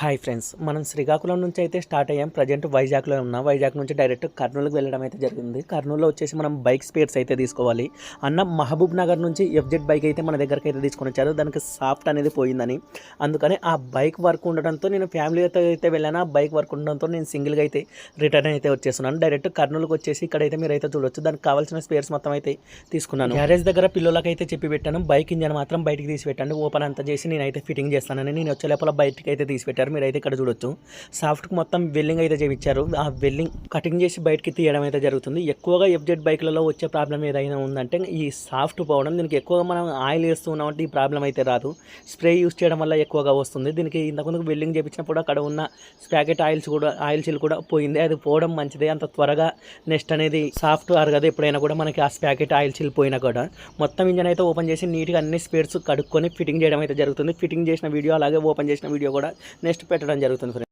Hi friends, మనం శ్రీకాకుళం నుంచి అయితే స్టార్ట్ అయ్యాం. ప్రజెంట్ వైజాగ్లో ఉన్నాం. వైజాగ్ నుంచి డైరెక్ట్ కర్నూలుకి వెళ్ళడం అయితే జరిగింది. కర్నూలులో వచ్చేసి మనం బైక్ స్పేర్స్ అయితే తీసుకోవాలి. అన్న మహబూబ్ నగర్ నుంచి ఎఫ్జెడ్ బైక్ అయితే మన దగ్గరికి అయితే తీసుకొని వచ్చారు. దానికి సాఫ్ట్ అనేది పోయిందని, అందుకని ఆ బైక్ వర్క్ ఉండడంతో నేను ఫ్యామిలీతో అయితే వెళ్ళాను. ఆ బైక్ వర్క్ ఉండడంతో నేను సింగిల్గా అయితే రిటర్న్ అయితే వచ్చేస్తున్నాను. డైరెక్ట్ కర్నూలుకి వచ్చేసి ఇక్కడైతే మీరు అయితే చూడొచ్చు. దానికి కావాల్సిన స్పేర్స్ మొత్తం అయితే తీసుకున్నాను. గ్యారేజ్ దగ్గర పిల్లలకి అయితే చెప్పి పెట్టాను, బైక్ ఇంజన్ మాత్రం బయటికి తీసి పెట్టండి, ఓపెన్ అంతా చేసి నేనైతే ఫిట్టింగ్ చేస్తానని. నేను వచ్చే లోపల బయటికి అయితే తీసి పెట్టారు. మీరైతే ఇక్కడ చూడొచ్చు. సాఫ్ట్కి మొత్తం వెల్లింగ్ అయితే చేయించారు. ఆ వెల్లింగ్ కటింగ్ చేసి బయటికి తీయడం అయితే జరుగుతుంది. ఎక్కువగా ఎఫ్జెడ్ బైక్లలో వచ్చే ప్రాబ్లం ఏదైనా ఉందంటే ఈ సాఫ్ట్ పోవడం. దీనికి ఎక్కువగా మనం ఆయిల్ వేస్తూ ఉన్నామంటే ఈ ప్రాబ్లం అయితే రాదు. స్ప్రే యూస్ చేయడం వల్ల ఎక్కువగా వస్తుంది. దీనికి ఇంతకుముందు వెల్లింగ్ చేయించినప్పుడు అక్కడ ఉన్న ప్యాకెట్ ఆయిల్ సీల్ కూడా పోయింది. అది పోవడం మంచిదే. అంత త్వరగా నెక్స్ట్ అనేది సాఫ్ట్ అరగదు. ఎప్పుడైనా కూడా మనకి ఆ ప్యాకెట్ ఆయిల్ సీల్ పోయినా కూడా మొత్తం ఇంజన్ అయితే ఓపెన్ చేసి నీట్గా అన్ని స్పేర్స్ కడుక్కొని ఫిట్టింగ్ చేయడం అయితే జరుగుతుంది. ఫిట్టింగ్ చేసిన వీడియో అలాగే ఓపెన్ చేసిన వీడియో కూడా నెక్స్ట్ పెట్టడం జరుగుతుంది.